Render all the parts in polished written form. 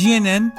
GNN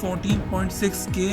14.6K۔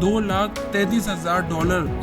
$2,33,000۔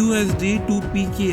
USD 2PK۔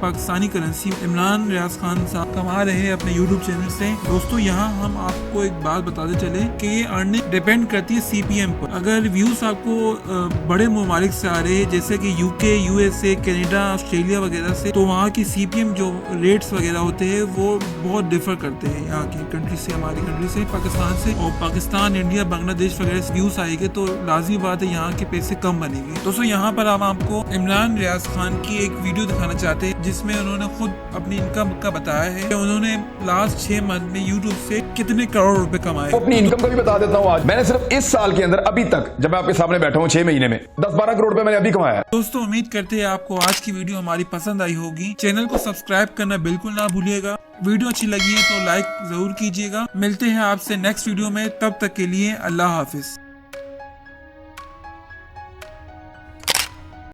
Pakistani currency Imran Riyaz Khan साहब कमा रहे हैं अपने यूट्यूब चैनल से। दोस्तों यहाँ हम आपको एक बात बताते चले कि ये अर्निंग डिपेंड करती है CPM पर। अगर व्यूज आपको बड़े ममालिक से आ रहे हैं जैसे कि UK, USA, कनाडा, ऑस्ट्रेलिया वगैरह से, तो वहाँ की CPM जो रेट्स वगैरह होते हैं वो बहुत डिफर करते हैं यहाँ की कंट्री से, हमारी कंट्री से, पाकिस्तान से। और पाकिस्तान, इंडिया, बांग्लादेश वगैरह से व्यूज आएंगे तो लाजमी बात है यहाँ के पैसे कम बनेंगे। दोस्तों यहाँ पर हम आपको इमरान रियाज खान की एक वीडियो दिखाना चाहते हैं जिसमें उन्होंने खुद अपनी इनकम का बताया है कि उन्होंने लास्ट 6 मंथ में यूट्यूब से कितने करोड़ रुपए कमाए। अपनी इनकम का भी बता देता हूँ। आज मैंने सिर्फ इस साल के अंदर अभी तक जब मैं आपके सामने बैठा हूँ 6 महीने में 10-12 करोड़ रुपए मैंने अभी कमाया। दोस्तों उम्मीद करते हैं आपको आज की वीडियो हमारी पसंद आई होगी। चैनल को सब्सक्राइब करना बिल्कुल ना भूलिएगा। वीडियो अच्छी लगी है तो लाइक जरूर कीजिएगा। मिलते हैं आपसे नेक्स्ट वीडियो में, तब तक के लिए अल्लाह हाफिज।